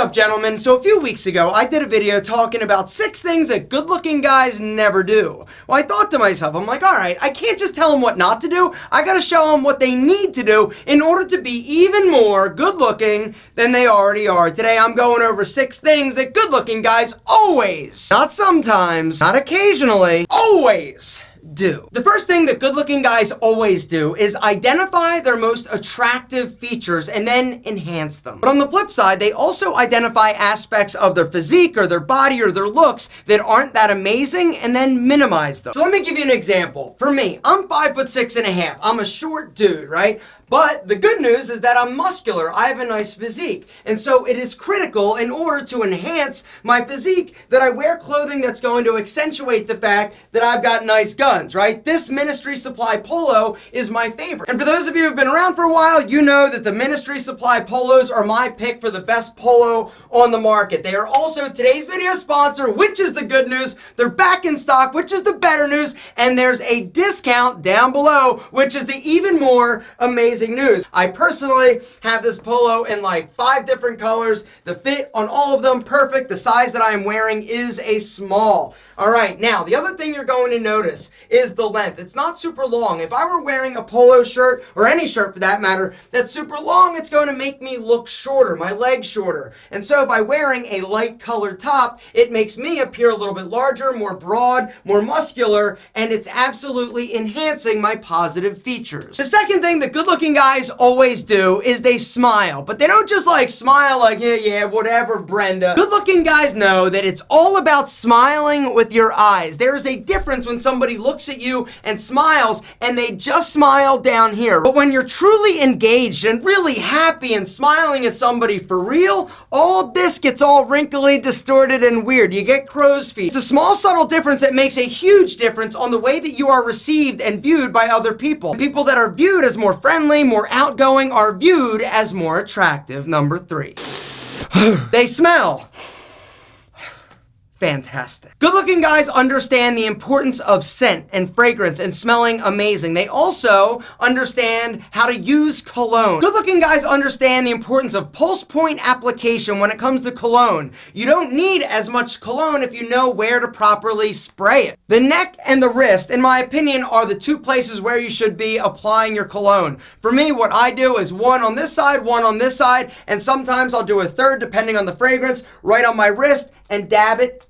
up, gentlemen? So a few weeks ago, I did a video talking about 6 things that good-looking guys never do. Well, I thought to myself, I'm like, all right, I can't just tell them what not to do. I gotta show them what they need to do in order to be even more good-looking than they already are. Today, I'm going over 6 things that good-looking guys always, not sometimes, not occasionally, always do. The first thing that good-looking guys always do is identify their most attractive features and then enhance them. But on the flip side, they also identify aspects of their physique or their body or their looks that aren't that amazing and then minimize them. So let me give you an example. For me, I'm 5'6.5". I'm a short dude, right? But the good news is that I'm muscular. I have a nice physique. And so it is critical in order to enhance my physique that I wear clothing that's going to accentuate the fact that I've got nice guns, right? This Ministry Supply polo is my favorite. And for those of you who've been around for a while, you know that the Ministry Supply polos are my pick for the best polo on the market. They are also today's video sponsor, which is the good news. They're back in stock, which is the better news. And there's a discount down below, which is the even more amazing news. I personally have this polo in like 5 different colors. The fit on all of them perfect. The size that I am wearing is a small. All right, now the other thing you're going to notice is the length. It's not super long. If I were wearing a polo shirt, or any shirt for that matter, that's super long, it's going to make me look shorter, my legs shorter. And so by wearing a light colored top, it makes me appear a little bit larger, more broad, more muscular, and it's absolutely enhancing my positive features. The second thing that good-looking guys always do is they smile, but they don't just like smile like, yeah, whatever, Brenda. Good-looking guys know that it's all about smiling with your eyes. There is a difference when somebody looks at you and smiles and they just smile down here. But when you're truly engaged and really happy and smiling at somebody for real, all this gets all wrinkly, distorted, and weird. You get crow's feet. It's a small, subtle difference that makes a huge difference on the way that you are received and viewed by other people. People that are viewed as more friendly, more outgoing, are viewed as more attractive. Number 3. They smell fantastic. Good-looking guys understand the importance of scent and fragrance and smelling amazing. They also understand how to use cologne. Good-looking guys understand the importance of pulse point application when it comes to cologne. You don't need as much cologne if you know where to properly spray it. The neck and the wrist, in my opinion, are the 2 places where you should be applying your cologne. For me, what I do is one on this side, one on this side, and sometimes I'll do a third depending on the fragrance, right on my wrist, and dab it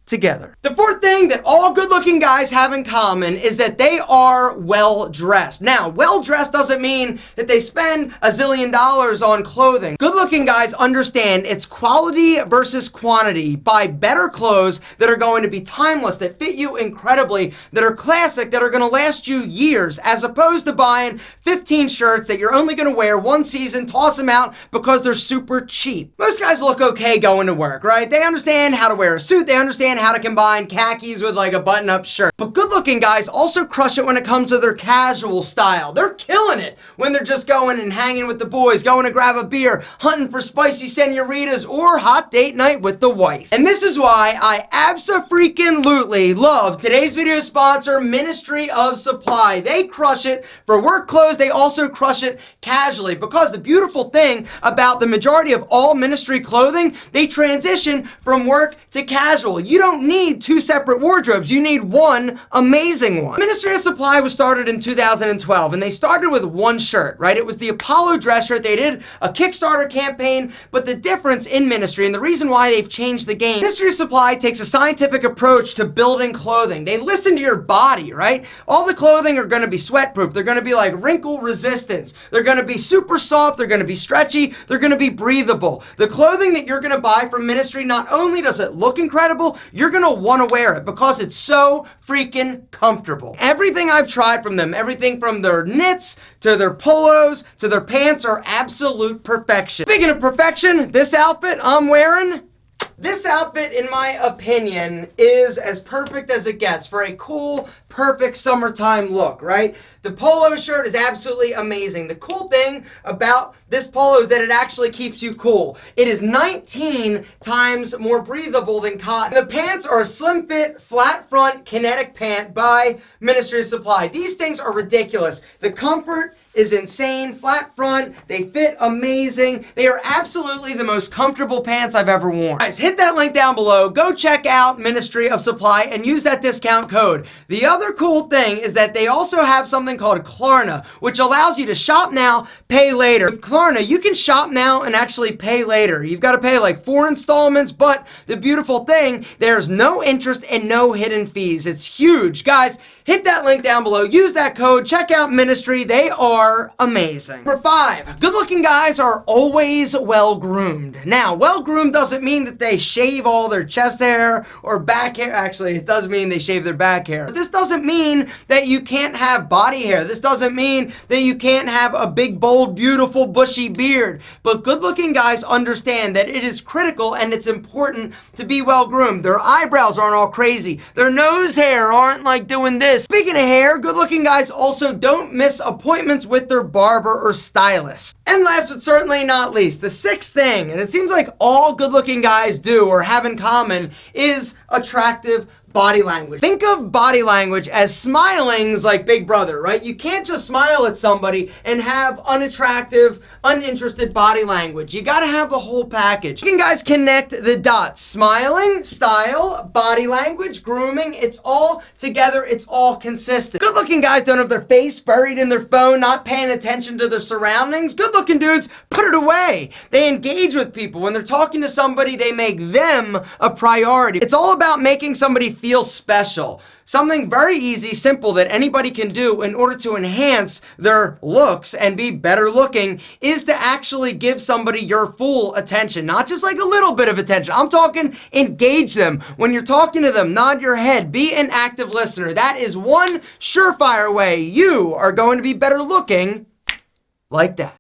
together. The 4th thing that all good-looking guys have in common is that they are well-dressed. Now, well-dressed doesn't mean that they spend a zillion dollars on clothing. Good-looking guys understand it's quality versus quantity. Buy better clothes that are going to be timeless, that fit you incredibly, that are classic, that are going to last you years, as opposed to buying 15 shirts that you're only going to wear one season, toss them out because they're super cheap. Most guys look okay going to work, right? They understand how to wear a suit. They understand how to combine khakis with like a button-up shirt. But good-looking guys also crush it when it comes to their casual style. They're killing it when they're just going and hanging with the boys, going to grab a beer, hunting for spicy senoritas, or hot date night with the wife. And this is why I abso-freaking-lutely love today's video sponsor, Ministry of Supply. They crush it for work clothes. They also crush it casually, because the beautiful thing about the majority of all ministry clothing, they transition from work to casual. You don't need 2 separate wardrobes. You need one amazing one. Ministry of Supply was started in 2012, and they started with one shirt, right? It was the Apollo dress shirt. They did a Kickstarter campaign, but the difference in Ministry, and the reason why they've changed the game, Ministry of Supply takes a scientific approach to building clothing. They listen to your body, right? All the clothing are going to be sweat-proof. They're going to be like wrinkle resistance. They're going to be super soft. They're going to be stretchy. They're going to be breathable. The clothing that you're going to buy from Ministry, not only does it look incredible, you're going to want to wear it because it's so freaking comfortable. Everything I've tried from them, everything from their knits to their polos to their pants, are absolute perfection. Speaking of perfection, this outfit I'm wearing, this outfit, in my opinion, is as perfect as it gets for a cool, perfect summertime look, right? The polo shirt is absolutely amazing. The cool thing about this polo is that it actually keeps you cool. It is 19 times more breathable than cotton. The pants are a slim fit, flat front, kinetic pant by Ministry of Supply. These things are ridiculous. The comfort is insane. Flat front, they fit amazing. They are absolutely the most comfortable pants I've ever worn. Guys, hit that link down below. Go check out Ministry of Supply and use that discount code. The other cool thing is that they also have something called Klarna, which allows you to shop now, pay later. With Klarna, you can shop now and actually pay later. You've got to pay like 4 installments, but the beautiful thing, there's no interest and no hidden fees. It's huge. Guys, hit that link down below. Use that code. Check out Ministry. They are amazing. Number 5, good-looking guys are always well-groomed. Now, well-groomed doesn't mean that they shave all their chest hair or back hair. Actually, it does mean they shave their back hair. But this doesn't mean that you can't have body hair. This doesn't mean that you can't have a big, bold, beautiful, bushy beard. But good-looking guys understand that it is critical and it's important to be well-groomed. Their eyebrows aren't all crazy. Their nose hair aren't like doing this. Speaking of hair, good-looking guys also don't miss appointments with their barber or stylist. And last but certainly not least, the 6th thing, and it seems like all good-looking guys do or have in common, is attractive body language. Think of body language as smiling's like Big Brother, right? You can't just smile at somebody and have unattractive, uninterested body language. You gotta have the whole package. You can guys connect the dots. Smiling, style, body language, grooming, it's all together, it's all consistent. Good looking guys don't have their face buried in their phone, not paying attention to their surroundings. Good looking dudes put it away. They engage with people. When they're talking to somebody, they make them a priority. It's all about making somebody feel special. Something very easy, simple that anybody can do in order to enhance their looks and be better looking is to actually give somebody your full attention, not just like a little bit of attention. I'm talking engage them. When you're talking to them, nod your head, be an active listener. That is one surefire way you are going to be better looking like that.